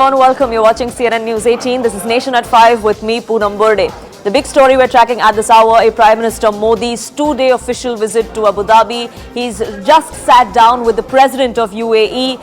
Welcome. You're watching CNN News 18. This is Nation at 5 with me, Poonam Burde. The big story we're tracking at this hour, Prime Minister Modi's two-day official visit to Abu Dhabi. He's just sat down with the President of UAE.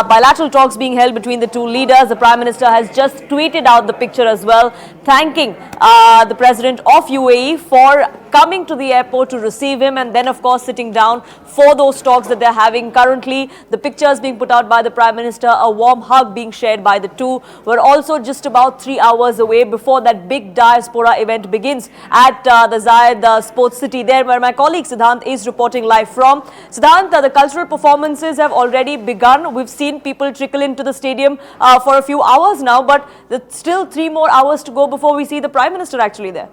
Bilateral talks being held between the two leaders. The Prime Minister has just tweeted out the picture as well, thanking the President of UAE for coming to the airport to receive him and then, of course, sitting down for those talks that they're having. Currently, the pictures being put out by the Prime Minister, a warm hug being shared by the two. We're also just about 3 hours away before that big diaspora event begins at the Zayed Sports City, there where my colleague Siddhant is reporting live from. Siddhant, the cultural performances have already begun. We've seen people trickle into the stadium for a few hours now, but there's still 3 more hours to go before we see the Prime Minister actually there.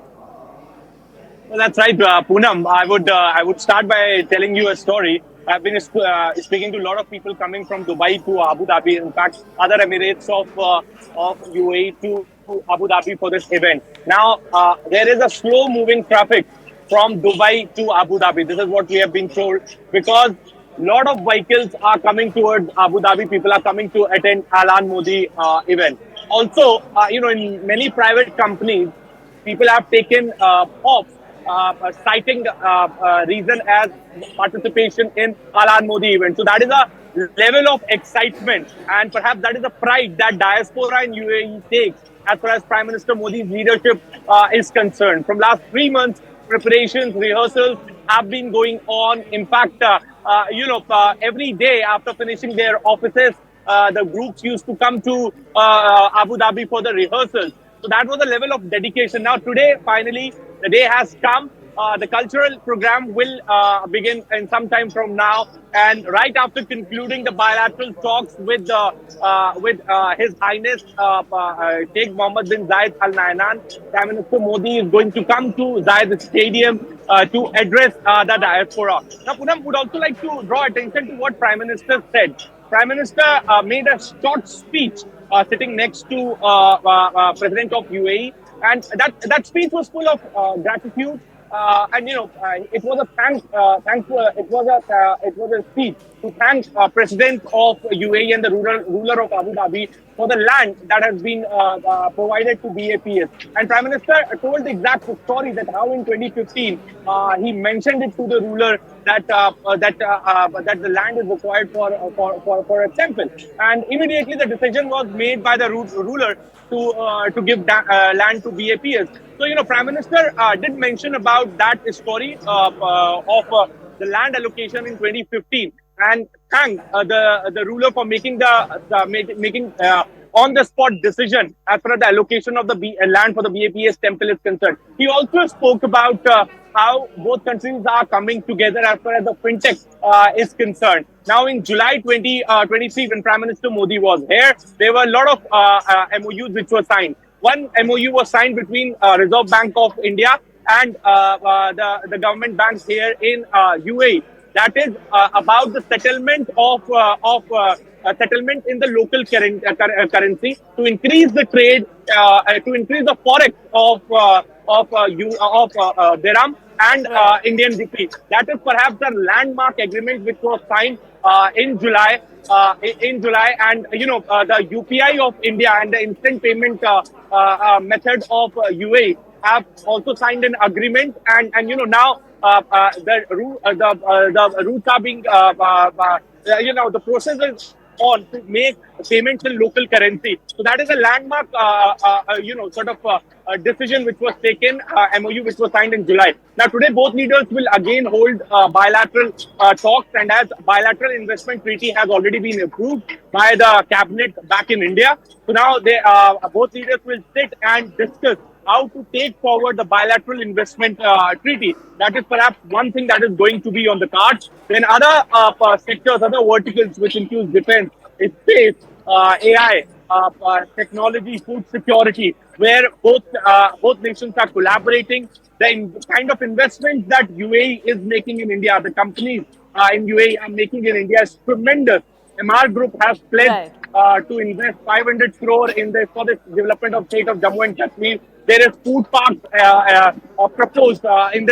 Well, that's right, Poonam. I would start by telling you a story. I've been speaking to a lot of people coming from Dubai to Abu Dhabi, in fact, other Emirates of UAE to Abu Dhabi for this event. Now, there is a slow-moving traffic from Dubai to Abu Dhabi. This is what we have been told, because a lot of vehicles are coming towards Abu Dhabi. People are coming to attend Alan Modi event. Also, in many private companies, people have taken off, citing reason as participation in Alan Modi event. So that is a level of excitement, and perhaps that is a pride that diaspora in UAE takes as far as Prime Minister Modi's leadership is concerned. From last 3 months, preparations, rehearsals have been going on. In fact, every day after finishing their offices, the groups used to come to Abu Dhabi for the rehearsals. So that was a level of dedication. Now today, finally, the day has come. The cultural program will begin in some time from now, and right after concluding the bilateral talks with His Highness Sheikh Mohamed bin Zayed Al Nahyan, Prime Minister Modi is going to come to Zayed Stadium to address the diaspora. Now, Poonam would also like to draw attention to what Prime Minister said. Prime Minister made a short speech sitting next to President of UAE, and that speech was full of gratitude. It was a speech to thank President of UAE and the ruler of Abu Dhabi for the land that has been provided to BAPS. And Prime Minister told the exact story that how in 2015 he mentioned it to the ruler that the land is required for a temple, and immediately the decision was made by the ruler to give land to BAPS. So, Prime Minister did mention about that story of the land allocation in 2015 and thank the ruler for making on-the-spot decision as far as the allocation of the land for the BAPS temple is concerned. He also spoke about how both countries are coming together as far as the fintech is concerned. Now, in July 2023, when Prime Minister Modi was here, there were a lot of MOUs which were signed. One MOU was signed between Reserve Bank of India and the government banks here in UAE. That is about the settlement of settlement in the local currency to increase the trade, to increase the forex of dirham and Indian rupee. That is perhaps a landmark agreement which was signed in July. And the UPI of India and the instant payment method of UAE have also signed an agreement, and now the routes are being the process is on to make payments in local currency. So that is a landmark decision which was taken, MOU which was signed in July. Now today both leaders will again hold bilateral talks, and as bilateral investment treaty has already been approved by the cabinet back in India. So now both leaders will sit and discuss how to take forward the bilateral investment treaty. That is perhaps one thing that is going to be on the cards. Then other sectors, other verticals which include defense, space, AI, technology, food security, where both nations are collaborating. The kind of investments that UAE is making in India, the companies in UAE are making in India is tremendous. MR Group has pledged to invest 500 crore for the development of state of Jammu and Kashmir. There is food parks proposed in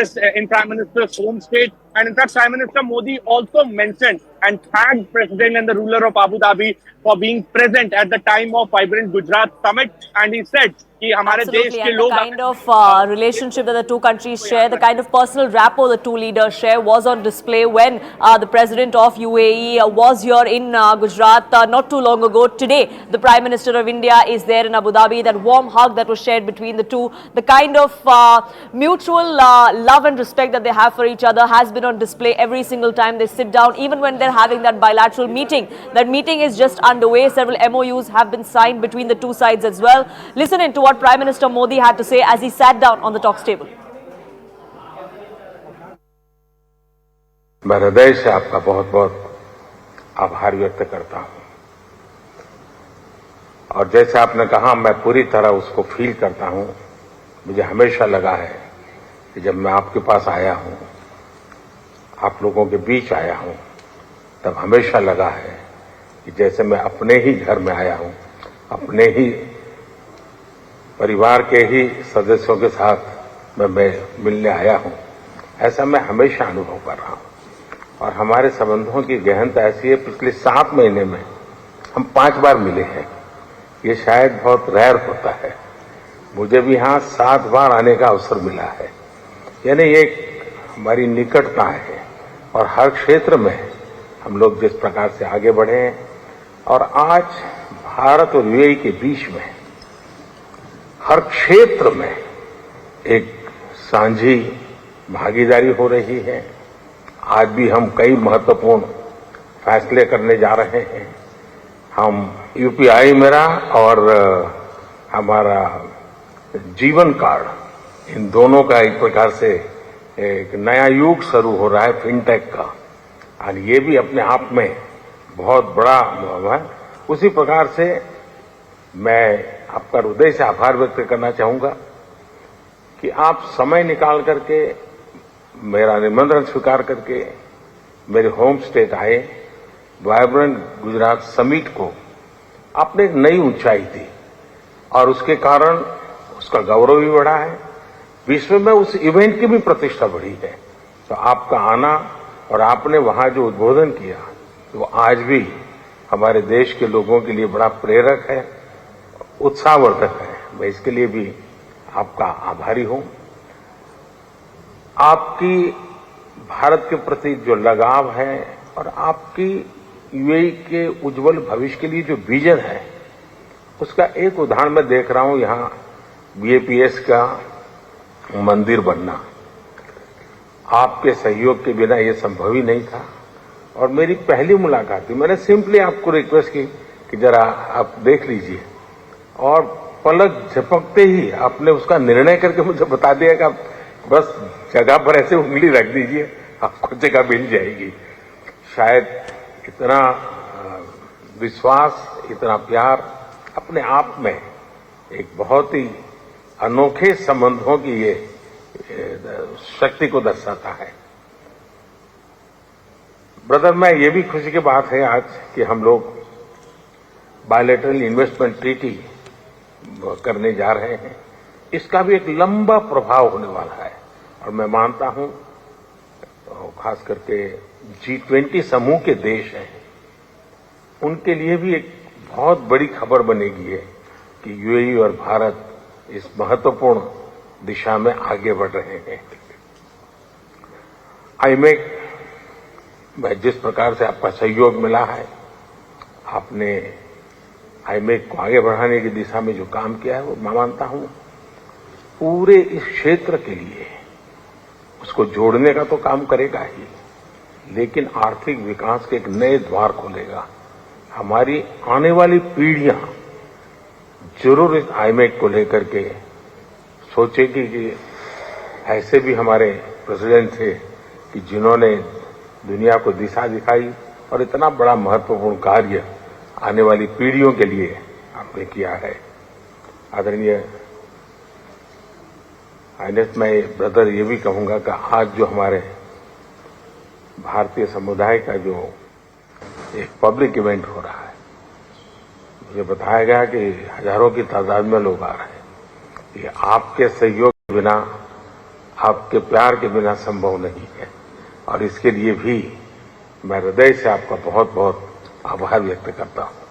Prime Minister's home state, and in fact, Prime Minister Modi also mentioned and thanked President and the ruler of Abu Dhabi for being present at the time of vibrant Gujarat summit. And he said कि हमारे देश Absolutely, के and the लोग kind of relationship that the two countries share, the kind of personal rapport the two leaders share was on display when the president of UAE was here in Gujarat not too long ago. Today, the Prime Minister of India is there in Abu Dhabi. That warm hug that was shared between the two, the kind of mutual love and respect that they have for each other has been on display every single time they sit down, even when they're having that bilateral meeting. That meeting is just underway. Several MOUs have been signed between the two sides as well. Listen in to what Prime Minister Modi had to say as he sat down on the talks table. मैं हृदय से आपका बहुत बहुत आभार व्यक्त करता हूं और जैसे आपने कहा मैं पूरी तरह उसको फील करता हूं। मुझे हमेशा लगा है कि जब मैं आपके पास आया हूं, आप लोगों के बीच आया हूं, तब हमेशा लगा है कि जैसे मैं अपने ही घर में आया हूं, अपने ही परिवार के ही सदस्यों के साथ मैं मिलने आया हूं। ऐसा मैं हमेशा अनुभव कर रहा हूं और हमारे संबंधों की गहनता ऐसी है, पिछले 7 महीने में हम 5 बार मिले हैं। ये शायद बहुत रेयर होता है। मुझे भी यहाँ 7 बार आने का अवसर मिला है। यानी ये हमारी निकटता है और हर क्षेत्र में हम लोग जिस प्रकार से आगे बढ़े हैं और आज भारत और यूएई के बीच में हर क्षेत्र में एक साझी भागीदारी हो रही है। आज भी हम कई महत्वपूर्ण फैसले करने जा रहे हैं। हम यूपीआई मेरा और हमारा जीवन कार्ड, इन दोनों का एक प्रकार से एक नया युग शुरू हो रहा है फिनटेक का, और ये भी अपने आप में बहुत बड़ा अनुभव है। उसी प्रकार से मैं आपका हृदय से आभार व्यक्त करना चाहूंगा कि आप समय निकाल करके मेरा निमंत्रण स्वीकार करके मेरे होम स्टेट आए। वाइब्रेंट गुजरात समिट को आपने एक नई ऊंचाई दी और उसके कारण उसका गौरव भी बढ़ा है। विश्व में उस इवेंट की भी प्रतिष्ठा बढ़ी है। तो आपका आना और आपने वहां जो उद्बोधन किया वो आज भी हमारे देश के लोगों के लिए बड़ा प्रेरक है, उत्साहवर्धक है। मैं इसके लिए भी आपका आभारी हूं। आपकी भारत के प्रति जो लगाव है और आपकी यूएई के उज्जवल भविष्य के लिए जो विजन है, उसका एक उदाहरण मैं देख रहा हूं। यहां बीएपीएस का मंदिर बनना आपके सहयोग के बिना यह संभव ही नहीं था। और मेरी पहली मुलाकात थी, मैंने सिंपली आपको रिक्वेस्ट की कि जरा आप देख लीजिए, और पलक झपकते ही आपने उसका निर्णय करके मुझे बता दिया कि आप बस जगह पर ऐसे उंगली रख दीजिए, आपको जगह मिल जाएगी। शायद इतना विश्वास, इतना प्यार अपने आप में एक बहुत ही अनोखे संबंधों की ये शक्ति को दर्शाता है। ब्रदर, मैं ये भी खुशी की बात है आज कि हम लोग बायलैटरल इन्वेस्टमेंट ट्रीटी करने जा रहे हैं। इसका भी एक लंबा प्रभाव होने वाला है और मैं मानता हूं खास करके G20 समूह के देश हैं, उनके लिए भी एक बहुत बड़ी खबर बनेगी है कि यूएई और भारत इस महत्वपूर्ण दिशा में आगे बढ़ रहे हैं। आईमेक में जिस प्रकार से आपका सहयोग मिला है, आपने आईमेक को आगे बढ़ाने की दिशा में जो काम किया है वो मैं मानता हूं पूरे इस क्षेत्र के लिए उसको जोड़ने का तो काम करेगा ही, लेकिन आर्थिक विकास के एक नए द्वार खोलेगा। हमारी आने वाली पीढ़ियां जरूर इस आईमेक को लेकर के सोचेगी कि ऐसे भी हमारे प्रेसिडेंट थे कि जिन्होंने दुनिया को दिशा दिखाई और इतना बड़ा महत्वपूर्ण कार्य आने वाली पीढ़ियों के लिए आपने किया है। आदरणीय हाइनेस, मैं ब्रदर ये भी कहूंगा कि आज जो हमारे भारतीय समुदाय का जो एक पब्लिक इवेंट हो रहा है, मुझे बताया गया कि हजारों की तादाद में लोग आ रहे हैं। ये आपके सहयोग के बिना, आपके प्यार के बिना संभव नहीं है और इसके लिए भी मैं हृदय से आपका बहुत बहुत आभार व्यक्त करता हूं।